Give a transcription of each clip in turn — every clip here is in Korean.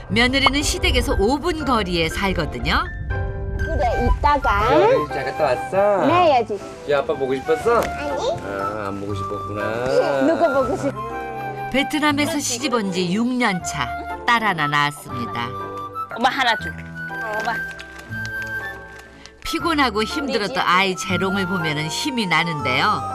며느리는 시댁에서 5분 거리에 살거든요. 그래, 이따가. 잘 갔다 왔어? 네, 해야지. 야, 아빠 보고 싶었어? 아니. 아, 안 보고 싶었구나. 누구 보고 싶어? 베트남에서 시집 온 지 6년 차. 딸 하나 낳았습니다. 엄마 하나 줘. 엄마. 피곤하고 힘들어도 아이 재롱을 보면 힘이 나는데요.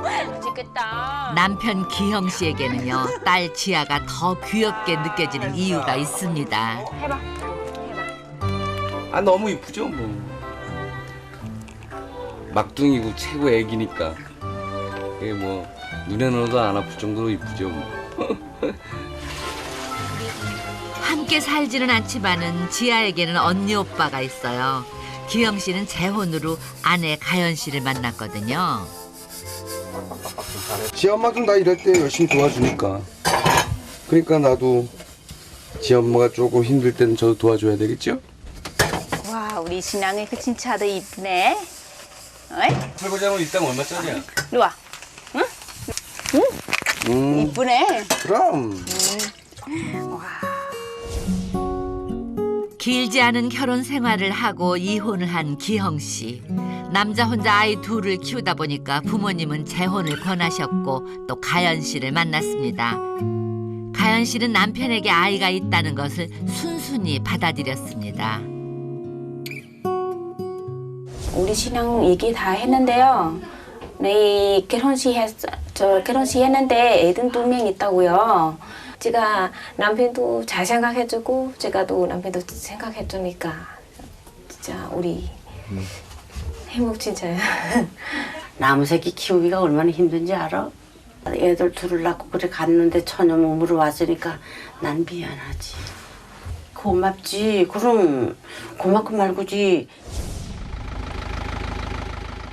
맛있겠다. 남편 기형 씨에게는요, 딸 지아가 더 귀엽게 느껴지는 이유가 있습니다. 해봐. 아, 너무 이쁘죠, 뭐. 막둥이고 최고 애기니까. 이게 뭐 눈에 넣어도 안 아플 정도로 이쁘죠, 뭐. 함께 살지는 않지만은 지아에게는 언니 오빠가 있어요. 기영 씨는 재혼으로 아내 가연 씨를 만났거든요. 지 엄마도 나 이럴 때 열심히 도와주니까. 그러니까 나도 지 엄마가 조금 힘들 때는 저도 도와줘야 되겠죠? 와, 우리 신랑이 그 진짜 더 이쁘네. 어이? 설거지하면 일당 얼마짜리야? 이리 와. 이쁘네. 그럼. 길지 않은 결혼 생활을 하고 이혼을 한 기형 씨. 남자 혼자 아이 둘을 키우다 보니까 부모님은 재혼을 권하셨고 또 가연 씨를 만났습니다. 가연 씨는 남편에게 아이가 있다는 것을 순순히 받아들였습니다. 우리 신랑 얘기 다 했는데요. 내 결혼식 했는데 애들 2명 있다고요. 제가 남편도 잘 생각해주고 제가 또 남편도 생각해주니까 진짜 우리 행복 진짜요. 나무 새끼 키우기가 얼마나 힘든지 알아? 애들 둘을 낳고 그래 갔는데 처녀 몸으로 왔으니까 난 미안하지. 고맙지. 그럼 고맙고 말고지.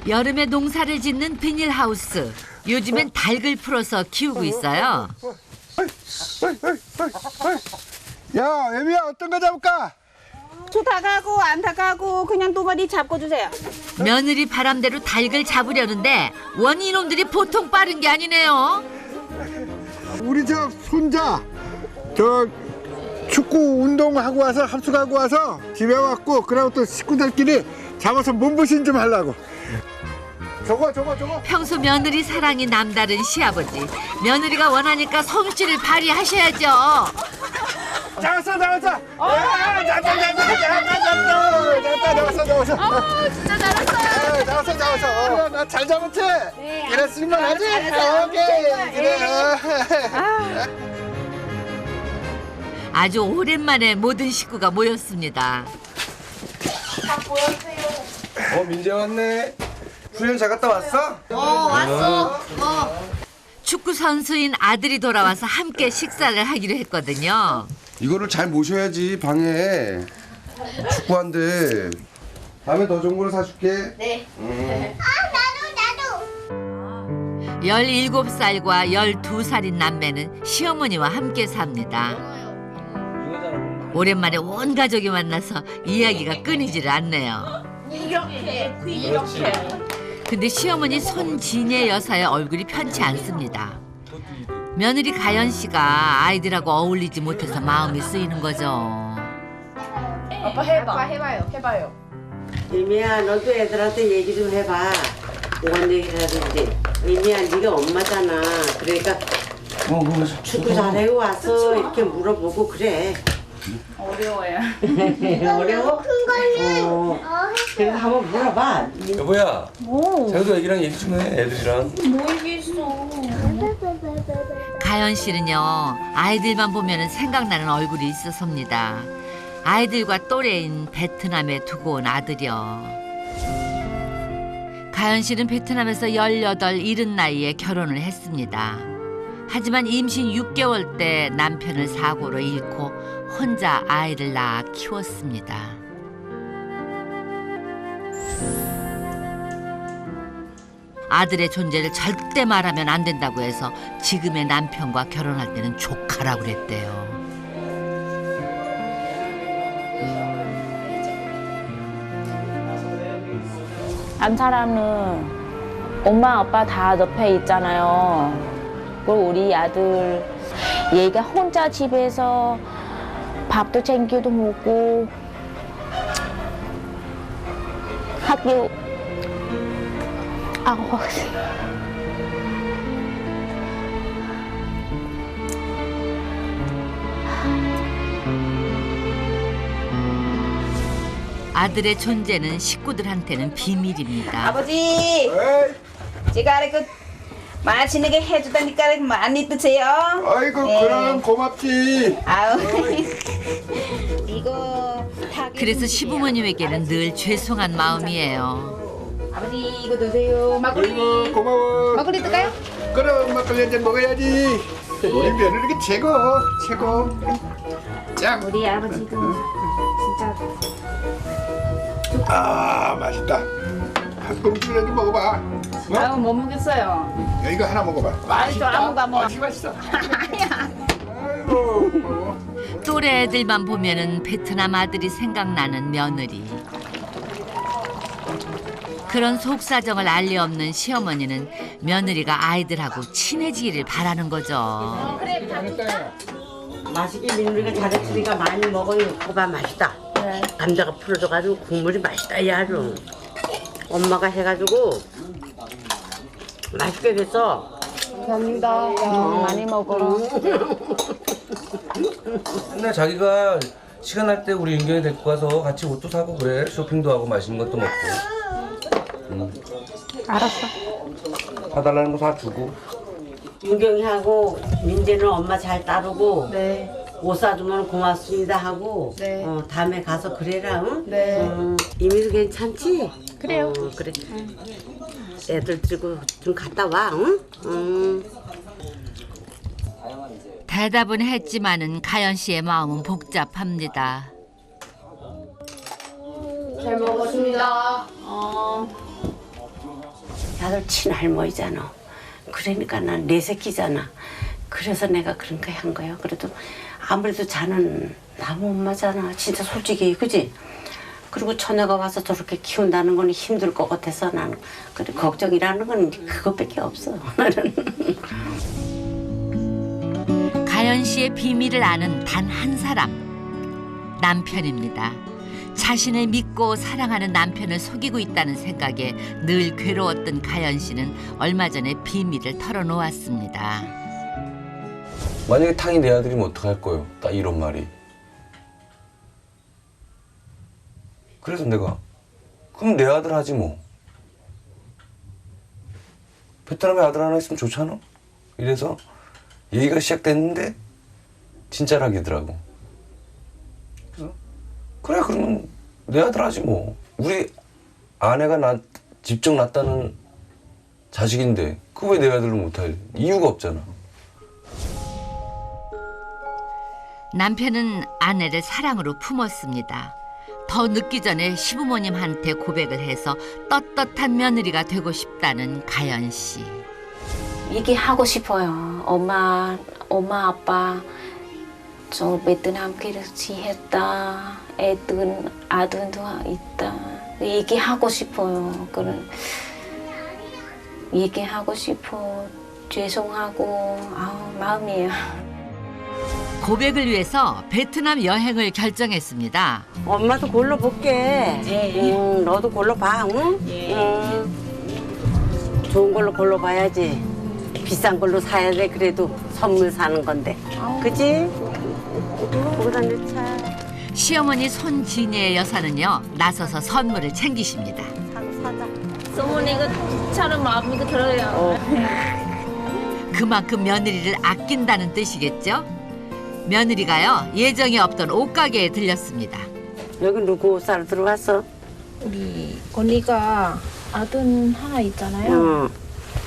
여름에 농사를 짓는 비닐하우스. 요즘엔 닭을 풀어서 키우고 있어요. 야, 애미야, 어떤 거 잡을까? 다 가고 안 다 가고 그냥 2마리 잡고 주세요. 며느리 바람대로 닭을 잡으려는데 원이놈들이 보통 빠른 게 아니네요. 우리 저 손자, 저 축구 운동하고 와서 합숙하고 와서 집에 왔고, 그러고 또 식구들끼리 잡아서 몸보신 좀 하려고. 저거. 평소 며느리 사랑이 남다른 시아버지. 며느리가 원하니까 솜씨를 발휘하셔야죠. 잡았어. 잡았어. 진짜 잘했어요. 잡았어. 나 잘 잡았지? 이랬으면 하지? 오케이. 그래. 아주 오랜만에 모든 식구가 모였습니다. 민재 왔네. 훈련 잘 갔다 왔어? 축구 선수인 아들이 돌아와서 함께 식사를 하기로 했거든요. 이거를 잘 모셔야지, 방에. 축구한대. 다음에 더 좋은 거를 사줄게. 네. 17살과 12살인 남매는 시어머니와 함께 삽니다. 오랜만에 온 가족이 만나서 이야기가 끊이질 않네요. 그렇지. 근데 시어머니 손진예 여사의 얼굴이 편치 않습니다. 며느리 가연 씨가 아이들하고 어울리지 못해서 마음이 쓰이는 거죠. 아빠 해봐요. 이미야, 너도 애들한테 얘기 좀 해봐. 뭔 얘기를 하든지. 이미야, 네가 엄마잖아. 그러니까 축구 잘하고 와서 이렇게 물어보고 그래. 어려워요. 어려워? 큰 거는 그래서 한번 물어봐. 여보야. 자기도 애기랑 얘기 좀 해, 애들이랑. 가연 씨는요, 아이들만 보면 생각나는 얼굴이 있어서입니다. 아이들과 또래인 베트남에 두고 온 아들이요. 가연 씨는 베트남에서 18, 이른 나이에 결혼을 했습니다. 하지만 임신 6개월 때 남편을 사고로 잃고 혼자 아이를 낳아 키웠습니다. 아들의 존재를 절대 말하면 안 된다고 해서 지금의 남편과 결혼할 때는 조카라고 그랬대요. 한 사람은 엄마 아빠 다 옆에 있잖아요. 그리고 우리 아들 얘가 혼자 집에서 밥도 챙겨도 먹고 학교 아들의 존재는 식구들한테는 비밀입니다. 아버지, 제가 그 맛있는 게 해주다니까 많이 드세요. 아이고 네. 그럼 고맙지. 아우, 이거 닭이 그래서 음식이에요. 시부모님에게는 늘 죄송한 마음이에요. 아버지 이거 드세요. 막걸리. 아이고 고마워. 막걸리 드까요? 그럼 막걸리 한잔 먹어야지. 우리 며느리가 최고 최고. 짱. 우리 아버지도 진짜 아 맛있다. 한 그릇이라도 먹어봐. 뭐? 아우 못 먹겠어요. 야, 이거 하나 먹어봐. 아니 저 아무거나 먹어. 맛있어. 아니야. 아이고 고마워. 또래 애들만 보면은 베트남 아들이 생각나는 며느리. 그런 속사정을 알리 없는 시어머니는 며느리가 아이들하고 친해지기를 바라는 거죠. 맛있게 민우리가 잘했으니까 많이 먹어요. 호박 맛있다. 감자가 풀어져가지고 국물이 맛있다. 야 아주. 엄마가 해가지고 맛있게 됐어. 감사합니다. 많이 먹어. 근데 자기가 시간 날 때 우리 윤경이 데리고 가서 같이 옷도 사고 그래. 쇼핑도 하고 맛있는 것도 먹고. 알았어. 사달라는 거 사주고. 윤경이하고 민재는 엄마 잘 따르고 네. 옷 사주면 고맙습니다 하고 네. 다음에 가서 그래라. 응? 네. 이미도 괜찮지? 그래요. 그래. 애들 들고 좀 갔다 와. 응? 대답은 했지만은 가연 씨의 마음은 복잡합니다. 잘 먹었습니다. 아들 친할머니잖아. 그러니까 난 내 새끼잖아. 그래서 내가 그런 거 한 거야. 그래도 아무래도 자는 나무 엄마잖아. 진짜 솔직히 그지? 그리고 처녀가 와서 저렇게 키운다는 건 힘들 것 같아서 나는 그래 걱정이라는 건 그것밖에 없어. 나는. 가연 씨의 비밀을 아는 단 한 사람. 남편입니다. 자신을 믿고 사랑하는 남편을 속이고 있다는 생각에 늘 괴로웠던 가연 씨는 얼마 전에 비밀을 털어놓았습니다. 만약에 탕이 내 아들이면 어떡할 거예요? 딱 이런 말이. 그래서 내가 그럼 내 아들 하지 뭐. 베트남에 아들 하나 있으면 좋잖아. 이래서 얘기가 시작됐는데 진짜락이더라고. 그래서 그래 그러면 내 아들 하지 뭐. 우리 아내가 직접 낳았다는 자식인데 그거 왜 내 아들로 못할 이유가 없잖아. 남편은 아내를 사랑으로 품었습니다. 더 늦기 전에 시부모님한테 고백을 해서 떳떳한 며느리가 되고 싶다는 가연 씨. 얘기하고 싶어요. 엄마, 아빠, 저 베트남 길치 했다. 아들도 있다. 얘기하고 싶어요. 그런 얘기하고 싶어. 죄송하고 마음이에요. 고백을 위해서 베트남 여행을 결정했습니다. 엄마도 골라볼게. 너도 골라봐. 응? 좋은 걸로 골라봐야지. 비싼 걸로 사야 돼. 그래도 선물 사는 건데. 그치? 보고 다녀차. 시어머니 손진희의 여사는요 나서서 선물을 챙기십니다. 소문이가 차는 마음이 들어요. 그만큼 며느리를 아낀다는 뜻이겠죠? 며느리가요 예정에 없던 옷가게에 들렸습니다. 여기 누구 옷 사러 들어갔어? 우리 언니가 아들 하나 있잖아요.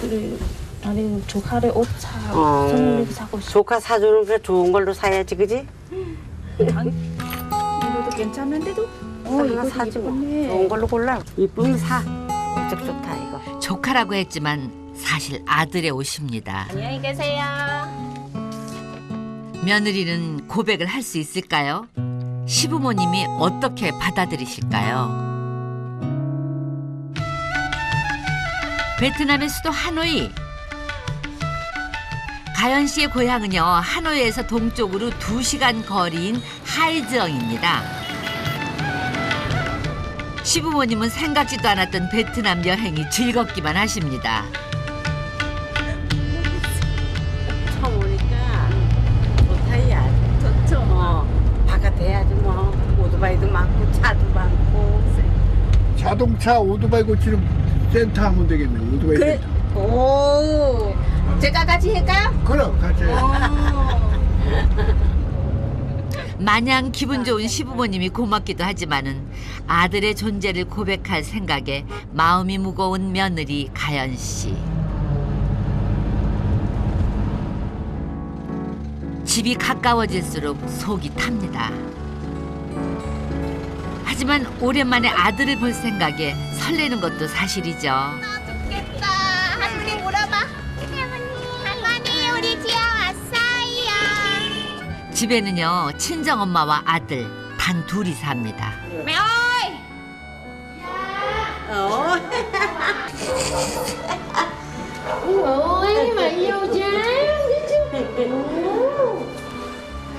그래 나는 조카를 옷 선물로 사고 싶어. 조카 사주는 그 좋은 걸로 사야지, 그지? 이것도 괜찮은데도? 하나 이것도 사지 뭐. 예쁘네. 좋은 걸로 골라. 이쁘면 사. 어쩍 좋다 이거. 조카라고 했지만 사실 아들의 옷입니다. 안녕히 계세요. 며느리는 고백을 할 수 있을까요? 시부모님이 어떻게 받아들이실까요? 베트남의 수도 하노이. 가연 씨의 고향은요, 하노이에서 동쪽으로 2시간 거리인 하이즈엉입니다. 시부모님은 생각지도 않았던 베트남 여행이 즐겁기만 하십니다. 처음 오니까 좋다야. 좋죠. 바깥에 아주 뭐 오토바이도 많고 차도 많고. 자동차 오토바이 고치는 센터 하면 되겠네. 오토바이 그래. 센터. 오. 제가 같이 할까요? 그럼 같이. 마냥 기분 좋은 시부모님이 고맙기도 하지만은 아들의 존재를 고백할 생각에 마음이 무거운 며느리 가연 씨. 집이 가까워질수록 속이 탑니다. 하지만 오랜만에 아들을 볼 생각에 설레는 것도 사실이죠. 좋겠다. 한테 물어봐. 할머니, 우리 지아 왔어요. 집에는요, 친정엄마와 아들 단 둘이 삽니다. Mẹ ơi!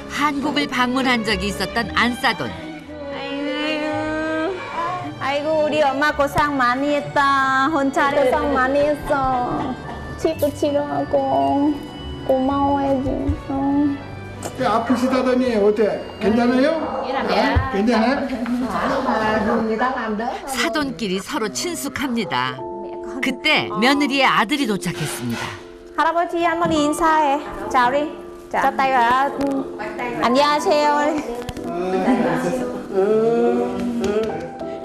한국을 방문한 적이 있었던 안사돈. 아이고 우리 엄마 고생 많이 했다. 혼자 고생 많이 했어. 집도 치료하고 고마워해지. 아프시다더니 어때? 괜찮아요? 괜찮아요? 사돈끼리 서로 친숙합니다. 그때 며느리의 아들이 도착했습니다. 할아버지 할머니 인사해. 자 우리 자 tay vào. 안녕하세요.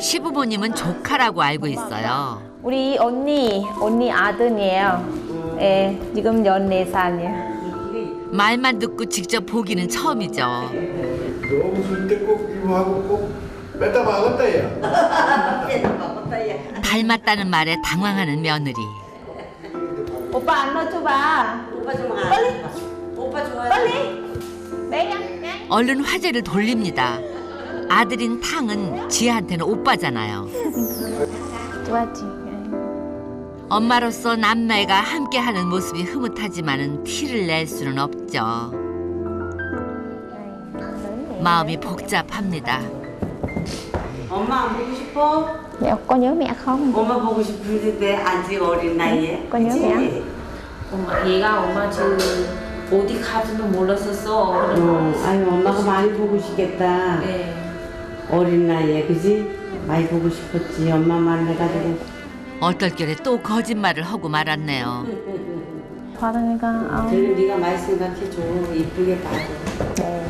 시부모님은 조카라고 알고 있어요. 우리 언니 아들이에요. 예, 지금 14살이에요. 말만 듣고 직접 보기는 처음이죠. 너무 술때 꼭 이거 하고 꼭 뺐다 막았다 야. 닮았다는 말에 당황하는 며느리. 오빠 안 넣어줘봐. 오빠 좀 빨리. 오빠 좋아해. 빨리. 내가. 얼른 화제를 돌립니다. 아들인 탕은 지혜한테는 오빠잖아요. 좋았지. 엄마로서 남매가 함께하는 모습이 흐뭇하지만은 티를 낼 수는 없죠. 마음이 복잡합니다. 엄마 안 보고 싶어? Mẹ có nhớ mẹ không? 엄마 보고 싶은데 아직 어린 나이에. có nhớ mẹ? 그치? 엄마 얘가 엄마 지금 어디 가지도 몰랐었어. 아유 엄마가 많이 보고 싶겠다. 네. 어린 나이에 그지? 많이 보고 싶었지. 엄마 만나가지고. 얼떨결에 또 거짓말을 하고 말았네요. 받으니까 그래 네가 많이 생각해줘. 이쁘게 봐줘.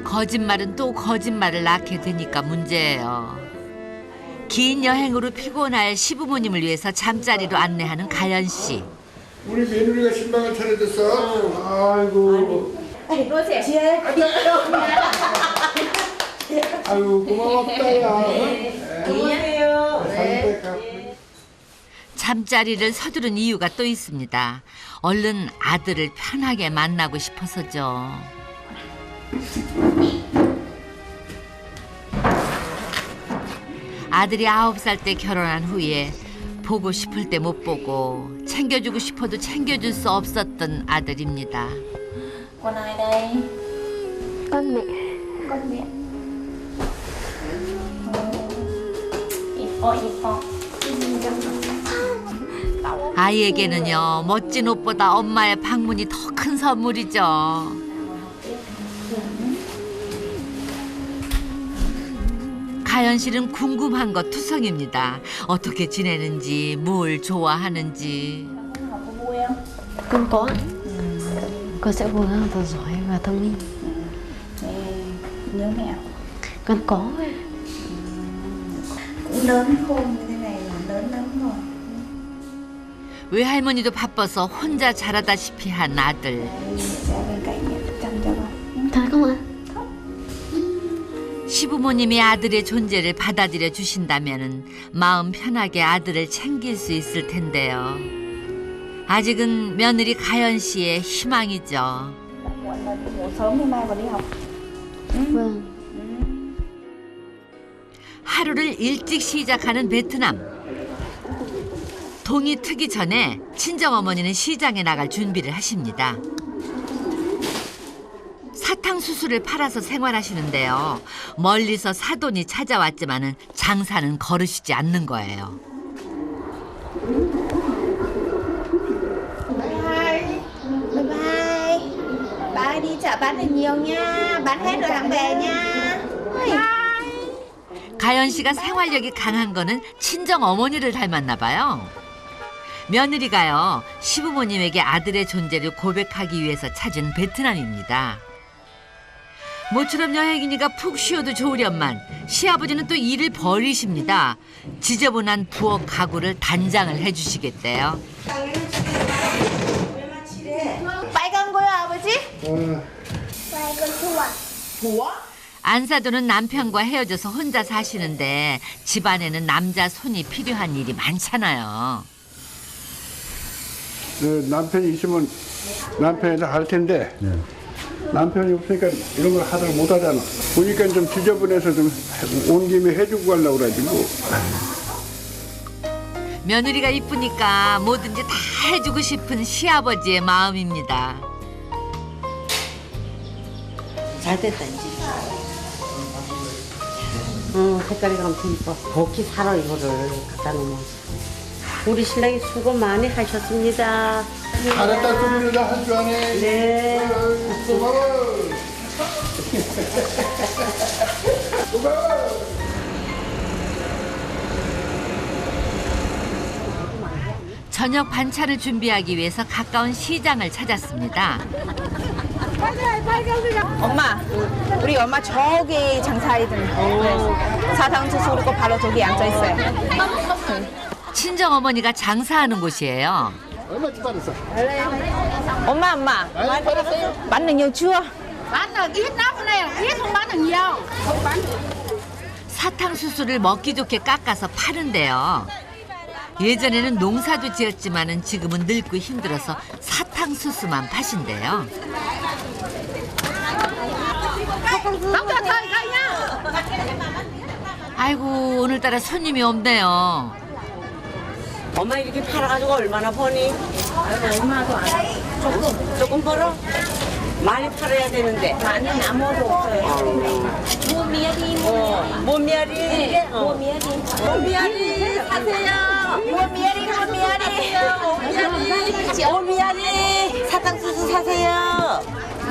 거짓말은 또 거짓말을 낳게 되니까 문제예요. 긴 여행으로 피곤할 시부모님을 위해서 잠자리로 안내하는 가연 씨. 우리 며느리가 신방을 차려줬어. 아이고. 아이고 고맙다 야. 안녕하세요. 잠자리를 서두른 이유가 또 있습니다. 얼른 아들을 편하게 만나고 싶어서죠. 아들이 9살 때 결혼한 후에 보고 싶을 때 못 보고 챙겨주고 싶어도 챙겨줄 수 없었던 아들입니다. Con ai đây? Con mẹ. Con mẹ. 이뻐 이뻐. 아이에게는요, 멋진 옷보다 엄마의 방문이 더 큰 선물이죠. 가연 씨는 궁금한 것 투성입니다. 어떻게 지내는지, 뭘 좋아하는지. Con có ạ. Con sẽ cố gắng thật giỏi và thông minh. Nhớ mẹ. Con có ạ. Cũng lớn khôn như thế này là lớn lắm rồi. 외할머니도 바빠서 혼자 자라다시피 한 아들. Sẽ bên cạnh mẹ chăm cho con. Thật không ạ? 시부모님이 아들의 존재를 받아들여 주신다면은 마음 편하게 아들을 챙길 수 있을 텐데요. 아직은 며느리 가연 씨의 희망이죠. Muộn là ngủ sớm thì mai còn đi học. Vâng. 하루를 일찍 시작하는 베트남. 송이 트기 전에 친정어머니는 시장에 나갈 준비를 하십니다. 사탕수수를 팔아서 생활하시는데요. 멀리서 사돈이 찾아왔지만은 장사는 거르시지 않는 거예요. Bye bye. Bye đi chợ bán được nhiều nha. Bán hết rồi hàng về nha. 가연 씨가 생활력이 강한 거는 친정 어머니를 닮았나 봐요. 며느리가요, 시부모님에게 아들의 존재를 고백하기 위해서 찾은 베트남입니다. 모처럼 여행이니까 푹 쉬어도 좋으련만 시아버지는 또 일을 벌이십니다. 지저분한 부엌 가구를 단장을 해주시겠대요. 빨간 거요, 아버지? 안사도는 남편과 헤어져서 혼자 사시는데 집안에는 남자 손이 필요한 일이 많잖아요. 남편이 있으면 남편이 다 할 텐데 남편이 없으니까 이런 걸 하다가 못 하잖아. 보니까 좀 지저분해서 좀 온 김에 해주고 가려고 그래가지고. 며느리가 이쁘니까 뭐든지 다 해주고 싶은 시아버지의 마음입니다. 잘 됐다 이제. 색깔이 엄청 이뻐. 복히 살아 이거를 갖다 놓으면. 우리 신랑이 수고 많이 하셨습니다. 잘했다 소리를 할 줄 아네. 네. 고마워. 저녁 반찬을 준비하기 위해서 가까운 시장을 찾았습니다. 엄마, 우리 엄마 저기 장사하던 사탕수수 그리고 바로 저기 앉아 있어요. 친정 어머니가 장사하는 곳이에요. 얼마 받았어? 엄마, bán được nhiều chưa? Bán được ít lắm này, ít không bán được nhiều. Không bán được. 사탕수수를 먹기 좋게 깎아서 파는데요. 예전에는 농사도 지었지만은 지금은 늙고 힘들어서 사탕수수만 파신대요. 아이고, 오늘따라 손님이 없네요. 엄마 이렇게 팔아가지고 얼마나 버니? 얼마도 안 해. 조금 벌어? 많이 팔아야 되는데. 많이 아무도 없어요. 모미아리. 모미아리 사세요. 모미아리 사탕수수 사세요.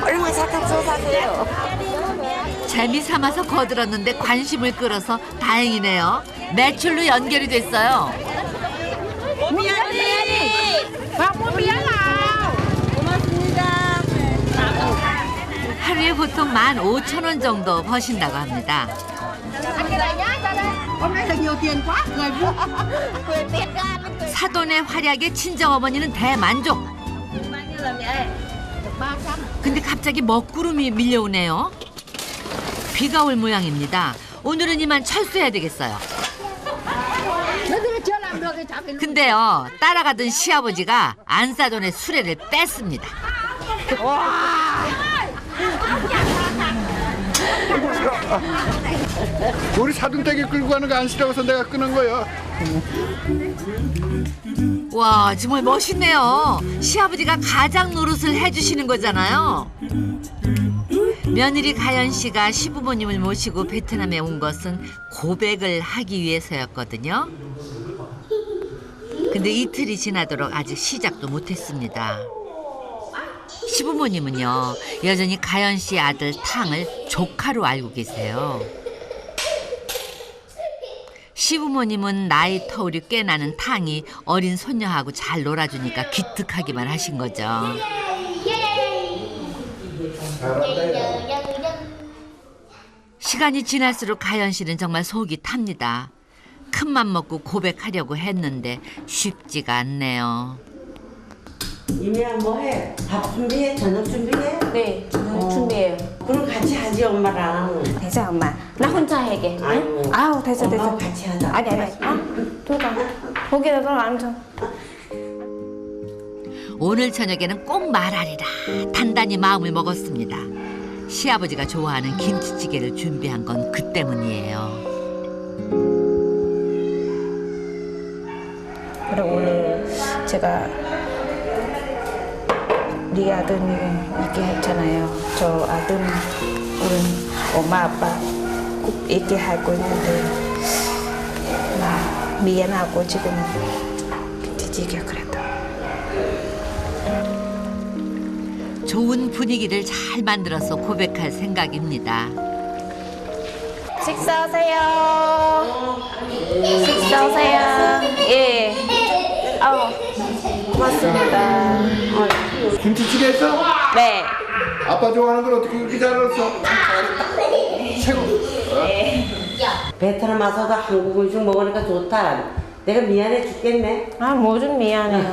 얼마 사탕수수 사세요. 재미 삼아서 거들었는데 관심을 끌어서 다행이네요. 매출로 연결이 됐어요. 하루에 보통 15,000원 정도 버신다고 합니다. 사돈의 활약에 친정어머니는 대만족. 근데 갑자기 먹구름이 밀려오네요. 비가 올 모양입니다. 오늘은 이만 철수해야 되겠어요. 근데요, 따라가던 시아버지가 안사돈의 수레를 뺐습니다. 우리 사돈댁에 끌고 가는 거 안 싫어서 내가 끄는 거야. 와, 정말 멋있네요. 시아버지가 가장 노릇을 해주시는 거잖아요. 며느리 가연 씨가 시부모님을 모시고 베트남에 온 것은 고백을 하기 위해서였거든요. 근데 이틀이 지나도록 아직 시작도 못했습니다. 시부모님은요, 여전히 가연 씨 아들 탕을 조카로 알고 계세요. 시부모님은 나이 터울이 꽤 나는 탕이 어린 손녀하고 잘 놀아주니까 기특하기만 하신 거죠. 시간이 지날수록 가연 씨는 정말 속이 탑니다. 큰맘 먹고 고백하려고 했는데 쉽지가 않네요. 이미야 뭐해? 밥 준비해? 저녁 준비해? 네, 준비해요. 그럼 같이 하지 엄마랑. 됐어, 엄마. 나 혼자 해게. 아이고. 아우, 됐어. 엄마하고 같이 하자. 아니. 들어가. 거기다 들어 앉아. 오늘 저녁에는 꼭 말하리라 단단히 마음을 먹었습니다. 시아버지가 좋아하는 김치찌개를 준비한 건 그 때문이에요. 그래, 오늘 제가 우리 아들 얘기했잖아요. 저 아들 우리 엄마 아빠 꼭 얘기하고 있는데 미안하고 지금 뒤지게 그랬다. 좋은 분위기를 잘 만들어서 고백할 생각입니다. 식사하세요. 식사하세요. 예. 고맙습니다. 김치찌개 했어? 네. 아빠 좋아하는 걸 어떻게 그렇게 잘 알았어? 최고. 베트남 와서도 한국 음식 먹으니까 좋다. 내가 미안해 죽겠네. 뭐 좀 미안해요.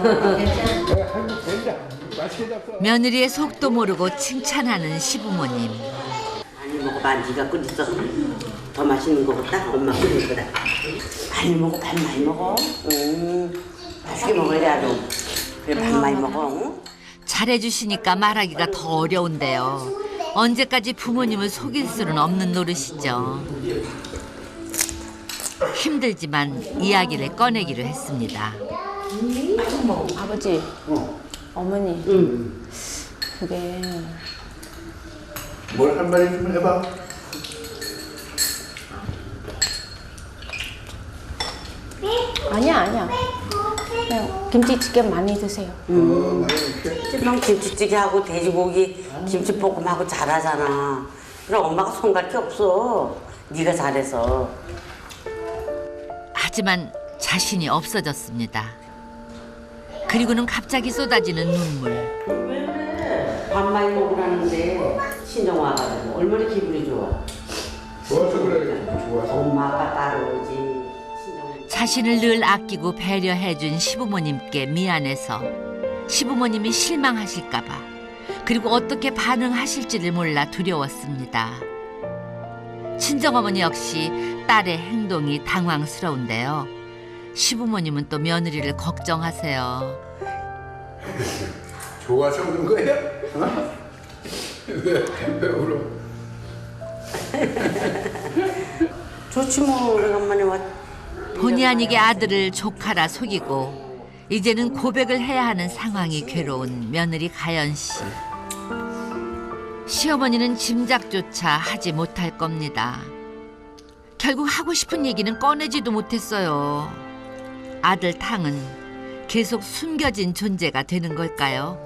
한국 된장 맛있게 잡숴. 며느리의 속도 모르고 칭찬하는 시부모님. 많이 먹어봐. 네가 끓였어. 더 맛있는 거 같다. 엄마 끓일 거다. 많이 먹어. 밥 많이 먹어. 맛있게 먹어야 돼 아주. 그래 밥 많이 먹어. 응? 잘해주시니까 말하기가 더 어려운데요. 언제까지 부모님을 속일 수는 없는 노릇이죠. 힘들지만 이야기를 꺼내기로 했습니다. 아버지, 어머니, 그게 뭘 한 마리 좀 해봐. 아니야. 그냥 김치찌개 많이 드세요. 형 김치찌개하고 돼지고기 김치볶음하고 잘하잖아. 그럼 엄마가 손갈 게 없어. 네가 잘해서. 하지만 자신이 없어졌습니다. 그리고는 갑자기 쏟아지는 눈물. 왜 그래? 밥 많이 먹으라는데 친정 와가지고 얼마나 기분이 좋아. 좋아서 그래. 좋아서. 엄마 아빠 따라오지. 자신을 늘 아끼고 배려해준 시부모님께 미안해서 시부모님이 실망하실까봐 그리고 어떻게 반응하실지를 몰라 두려웠습니다. 친정어머니 역시 딸의 행동이 당황스러운데요. 시부모님은 또 며느리를 걱정하세요. 좋아서 그런 거야? 어? 왜 울어? 좋지 뭐 오래간만에 왔. 본의 아니게 아들을 조카라 속이고 이제는 고백을 해야 하는 상황이 괴로운 며느리 가연 씨. 시어머니는 짐작조차 하지 못할 겁니다. 결국 하고 싶은 얘기는 꺼내지도 못했어요. 아들 탕은 계속 숨겨진 존재가 되는 걸까요?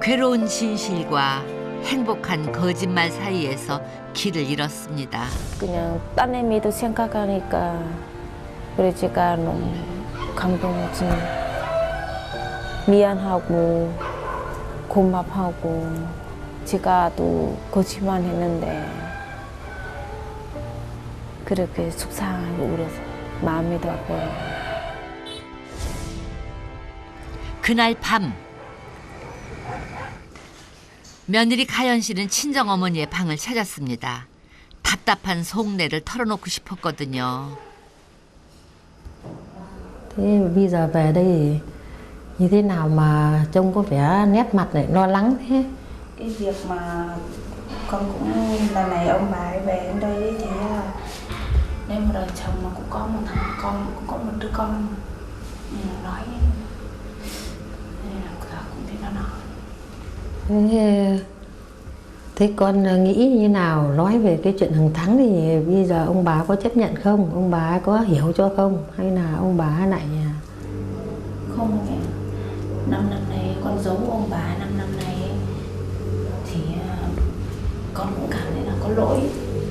괴로운 진실과 행복한 거짓말 사이에서 길을 잃었습니다. 그냥 따님이도 생각하니까 그래 제가 너무 감동이지. 미안하고 고맙하고 제가 또 거짓말 했는데 그렇게 속상하고 울어서 마음이 더 아파요. 그날 밤 며느리 가연 씨는 친정어머니의 방을 찾았습니다. 답답한 속내를 털어놓고 싶었거든요. Thế bây giờ về đây như thế nào mà trông có vẻ nét mặt lại lo lắng thế? Cái việc mà con cũng lần này ông bà ấy về đến đây thì nếu mà đời chồng mà cũng có một thằng con, cũng có một đứa con nên là nói nên là giờ cũng biết nó nói. Thế con nghĩ như nào nói về cái chuyện thằng Thắng thì bây giờ ông bà có chấp nhận không? Ông bà có hiểu cho không? Hay là ông bà lại... Không mẹ. Năm nay con giấu ông bà 5 năm nay thì con cũng cảm thấy là có lỗi.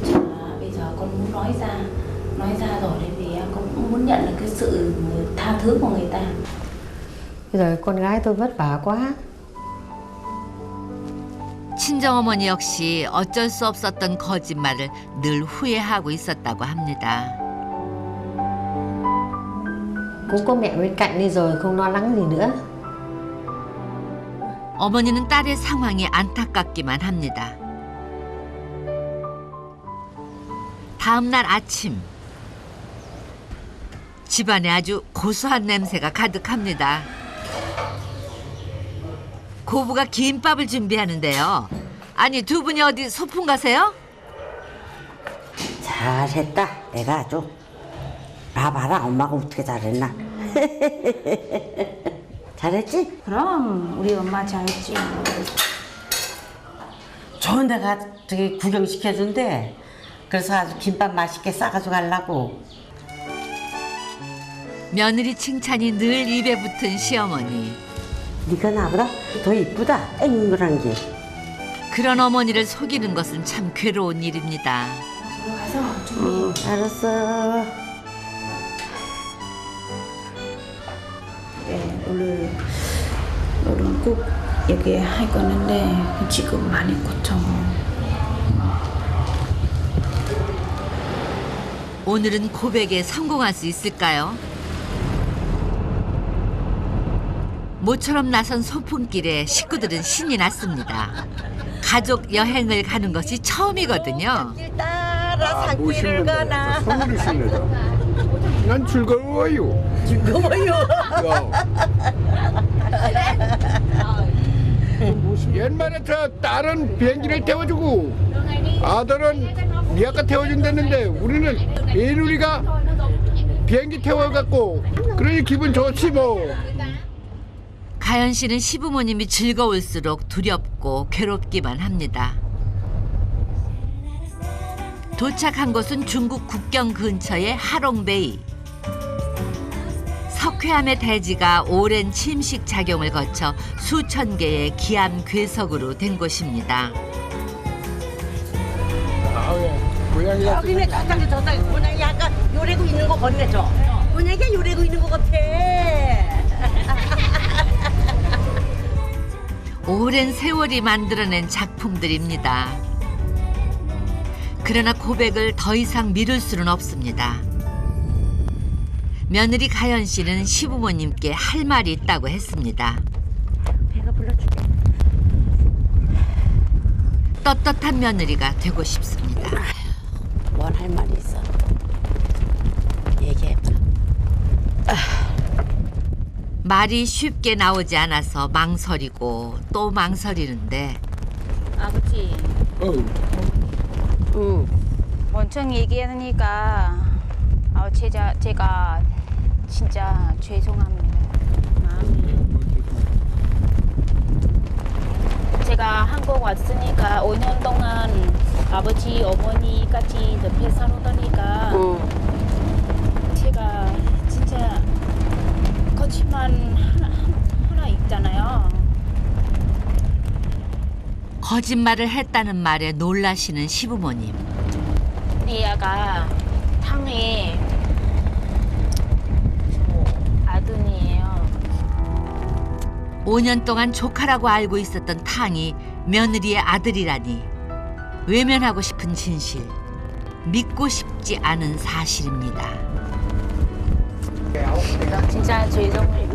Chứ là bây giờ con muốn nói ra rồi thì vì con cũng muốn nhận được cái sự tha thứ của người ta. Bây giờ con gái tôi vất vả quá. 친정어머니 역시 어쩔 수 없었던 거짓말을 늘 후회하고 있었다고 합니다. Cũng có mẹ bên cạnh đi rồi không lo lắng gì nữa. 어머니는 딸의 상황이 안타깝기만 합니다. 다음 날 아침 집안에 아주 고소한 냄새가 가득합니다. 고부가 김밥을 준비하는데요. 아니 두 분이 어디 소풍 가세요? 잘했다. 내가 아주 봐봐라 엄마가 어떻게 잘했나. 잘했지? 그럼 우리 엄마 잘했지. 좋은 데가 저기 구경시켜준대. 그래서 아주 김밥 맛있게 싸가지고 가려고. 며느리 칭찬이 늘 입에 붙은 시어머니. 네가 나보다 더 이쁘다. 앵글한 게. 그런 어머니를 속이는 것은 참 괴로운 일입니다. 알았어. 네, 오늘은 꼭 얘기할 거는데 지금 많이 고쳐. 오늘은 고백에 성공할 수 있을까요? 모처럼 나선 소풍길에 식구들은 신이 났습니다. 가족 여행을 가는 것이 처음이거든요. 따라 산길을 가나. 선물을 신내자. 난 즐거워요. 즐거워요. 옛말에 저 딸은 비행기를 태워주고 아들은 미아가 태워준다는데 우리는 애누리가 비행기 태워갖고 그러니 기분 좋지 뭐. 가연 씨는 시부모님이 즐거울수록 두렵고 괴롭기만 합니다. 도착한 곳은 중국 국경 근처의 하롱베이. 석회암의 대지가 오랜 침식 작용을 거쳐 수천 개의 기암 괴석으로 된 곳입니다. 고양이가 여기네 저쪽에 고양이 아까 요래고 있는 거 건네줘. 고양이가 요래고 있는 거 같아. 오랜 세월이 만들어낸 작품들입니다. 그러나 고백을 더 이상 미룰 수는 없습니다. 며느리 가연 씨는 시부모님께 할 말이 있다고 했습니다. 배가 불러줄게. 떳떳한 며느리가 되고 싶습니다. 뭔 할 말이 있어? 얘기해봐. 말이 쉽게 나오지 않아서 망설이고 또 망설이는데 아버지, 응. 원청 얘기하니까 제가 진짜 죄송합니다. 마음이. 제가 한국 왔으니까 5년 동안 아버지, 어머니 같이 옆에 살아다니까 제가 진짜 거짓말 하나 있잖아요. 거짓말을 했다는 말에 놀라시는 시부모님. 리아가 탕의 아들이에요. 5년 동안 조카라고 알고 있었던 탕이 며느리의 아들이라니 외면하고 싶은 진실, 믿고 싶지 않은 사실입니다. 진짜 죄송해요.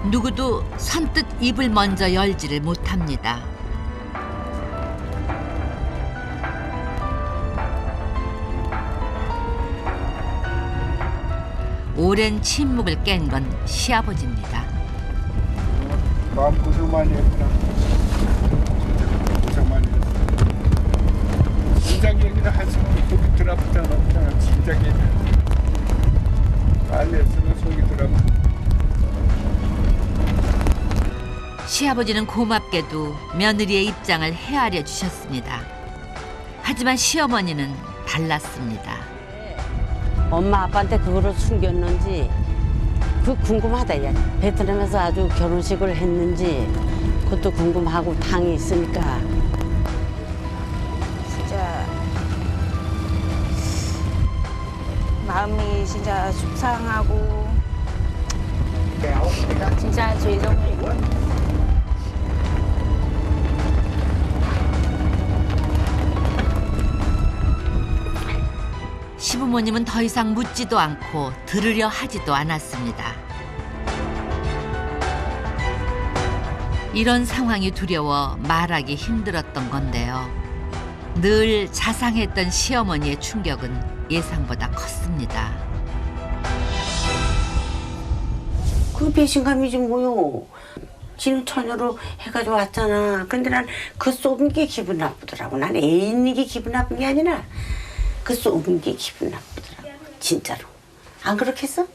누구도 선뜻 입을 먼저 열지를 못합니다. 오랜 침묵을 깬 건 시아버지입니다. 마음 고생 많이 했구나. 고생 많이 했어. 진작 얘기를 할 수는 속이 들어붙잖아. 진작 얘기. 빨리 했으면 속이 들어붙. 시아버지는 고맙게도 며느리의 입장을 헤아려 주셨습니다. 하지만 시어머니는 달랐습니다. 엄마 아빠한테 그거를 숨겼는지 그 궁금하다. 야. 베트남에서 아주 결혼식을 했는지 그것도 궁금하고 탕이 있으니까. 진짜 마음이 진짜 속상하고 진짜 죄송해요. 시부모님은 더 이상 묻지도 않고 들으려 하지도 않았습니다. 이런 상황이 두려워 말하기 힘들었던 건데요. 늘 자상했던 시어머니의 충격은 예상보다 컸습니다. 그 배신감이지 뭐요. 지는 처녀로 해가지고 왔잖아. 근데 난 그 쏘은 게 기분 나쁘더라고. 난 애 있는 게 기분 나쁜 게 아니라 그 쏘은 게 기분 나쁘더라고. 진짜로. 안 그렇겠어?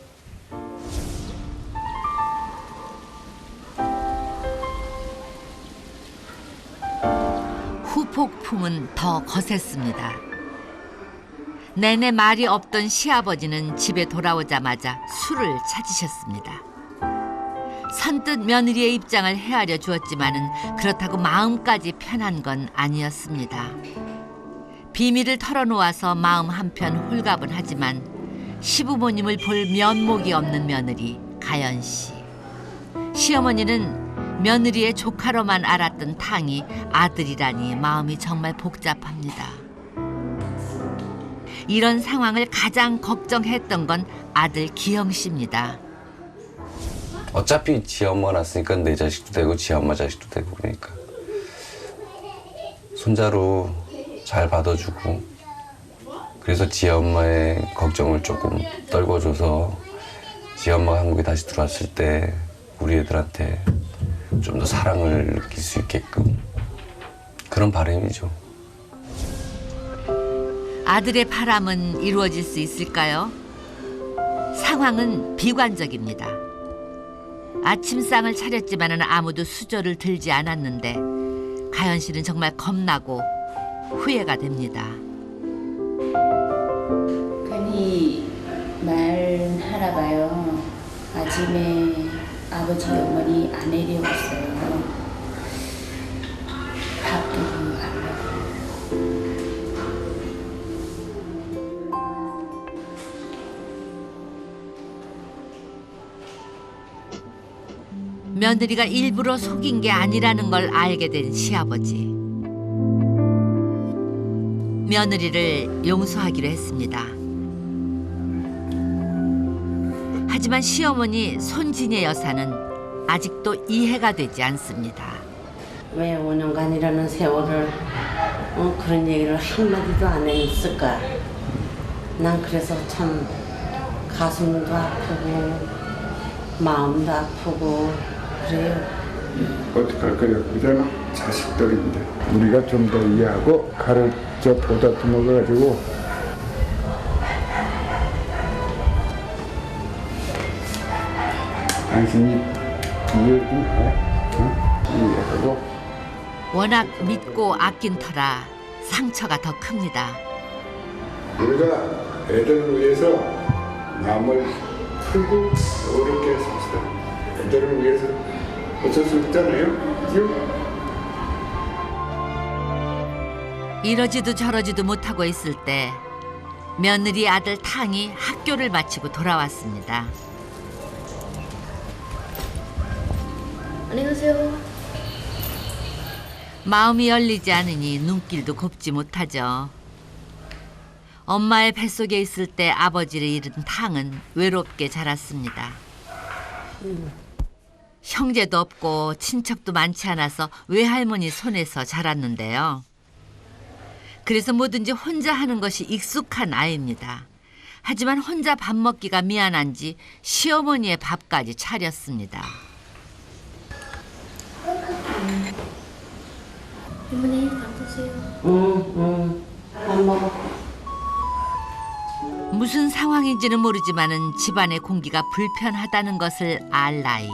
후폭풍은 더 거셌습니다. 내내 말이 없던 시아버지는 집에 돌아오자마자 술을 찾으셨습니다. 선뜻 며느리의 입장을 헤아려 주었지만은 그렇다고 마음까지 편한 건 아니었습니다. 비밀을 털어놓아서 마음 한편 홀가분하지만 시부모님을 볼 면목이 없는 며느리 가연 씨. 시어머니는 며느리의 조카로만 알았던 탕이 아들이라니 마음이 정말 복잡합니다. 이런 상황을 가장 걱정했던 건 아들 기영 씨입니다. 어차피 지 엄마가 낳았으니까 내 자식도 되고 지 엄마 자식도 되고 그러니까 손자로 잘 받아주고 그래서 지 엄마의 걱정을 조금 떨궈줘서 지 엄마가 한국에 다시 들어왔을 때 우리 애들한테 좀 더 사랑을 느낄 수 있게끔 그런 바람이죠. 아들의 바람은 이루어질 수 있을까요? 상황은 비관적입니다. 아침상을 차렸지만은 아무도 수저를 들지 않았는데 가연 씨는 정말 겁나고 후회가 됩니다. 괜히 말하나 봐요. 아침에 아버지 어머니 안 내려왔어요. 밥도 안 먹고. 며느리가 일부러 속인 게 아니라는 걸 알게 된 시아버지. 며느리를 용서하기로 했습니다. 하지만 시어머니 손진예 여사는 아직도 이해가 되지 않습니다. 왜 5년간이라는 세월을 그런 얘기를 한마디도 안 했을까? 난 그래서 참 가슴도 아프고 마음도 아프고 그래요. 어떡할 거야. 그잖아. 자식들인데 우리가 좀 더 이해하고 가르쳐 보다듬어 가지고 당신이 이해 좀 해. 이해하고. 워낙 믿고 아낀 터라 상처가 더 큽니다. 우리가 애들을 위해서 마음을 풀고 어렵게 삽시다. 애들을 위해서 어쩔 수 없잖아요. 그죠? 이러지도 저러지도 못하고 있을 때 며느리 아들 탕이 학교를 마치고 돌아왔습니다. 안녕하세요. 마음이 열리지 않으니 눈길도 곱지 못하죠. 엄마의 뱃속에 있을 때 아버지를 잃은 탕은 외롭게 자랐습니다. 형제도 없고 친척도 많지 않아서 외할머니 손에서 자랐는데요. 그래서 뭐든지 혼자 하는 것이 익숙한 아이입니다. 하지만 혼자 밥 먹기가 미안한지 시어머니의 밥까지 차렸습니다. 어머니 밥 드세요. 밥 먹어. 무슨 상황인지는 모르지만은 집안의 공기가 불편하다는 것을 알 나이.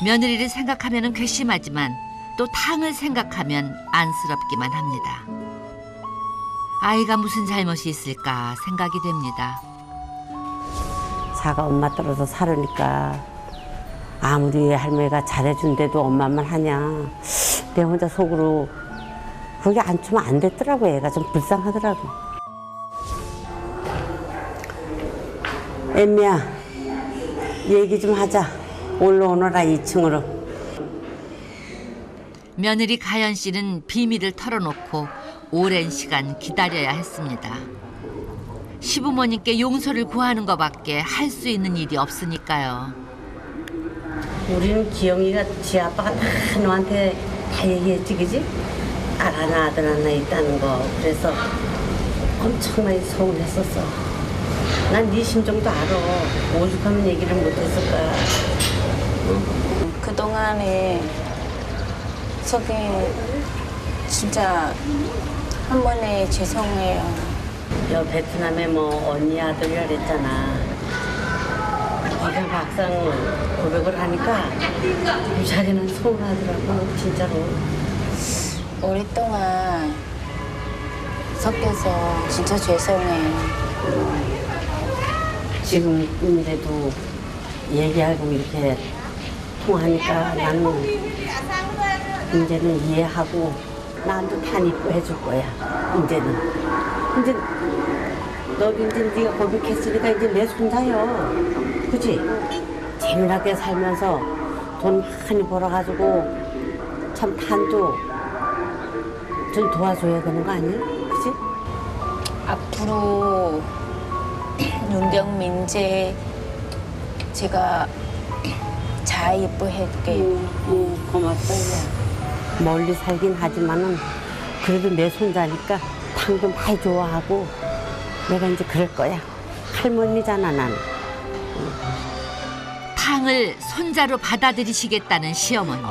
며느리를 생각하면은 괘씸하지만 또 탕을 생각하면 안쓰럽기만 합니다. 아이가 무슨 잘못이 있을까 생각이 됩니다. 자가 엄마 떨어져 살으니까 아무리 할머니가 잘해준데도 엄마만 하냐. 내 혼자 속으로 그게 안 주면 안 됐더라고. 애가 좀 불쌍하더라고. 엠미야, 얘기 좀 하자. 올라오너라 2층으로. 며느리 가연 씨는 비밀을 털어놓고 오랜 시간 기다려야 했습니다. 시부모님께 용서를 구하는 것밖에 할 수 있는 일이 없으니까요. 우리는 기영이가 지 아빠가 다 너한테 다 얘기했지, 그지? 딸 하나 아들 하나 있다는 거. 그래서 엄청 많이 서운했었어. 난 네 심정도 알아. 오죽하면 얘기를 못했을 거야. 그동안에 속에 진짜 한 번에 죄송해요. 여 베트남에 뭐 언니 아들이라 그랬잖아. 네가 막상 고백을 하니까 이 자리는 서운하더라고 진짜로. 오랫동안 섞여서 진짜 죄송해요. 지금이라도 얘기하고 이렇게 통하니까 나는 이제는 이해하고 나한테 다 이뻐해 줄 거야. 이제는. 이제 너 이제 네가 고백했으니까 이제 내 손자요. 그지? 재미나게 살면서 돈 많이 벌어가지고 참 탄도 좀 도와줘야 되는 거 아니야? 그지? 앞으로 윤경민 제가 잘 예뻐해줄게요. 고맙다. 야. 멀리 살긴 하지만은 그래도 내 손자니까 탕도 많이 좋아하고 내가 이제 그럴 거야. 할머니잖아 난. 탕을 손자로 받아들이시겠다는 시어머니.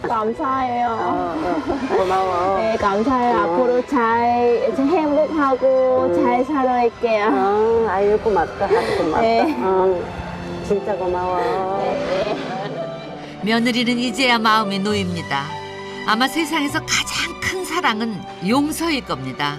감사해요. 고마워. 네, 감사해요. 앞으로 잘 행복하고 잘 살아갈게요. 아유 고맙다. 고맙다. 네. 진짜 고마워. 며느리는 이제야 마음이 놓입니다. 아마 세상에서 가장 큰 사랑은 용서일 겁니다.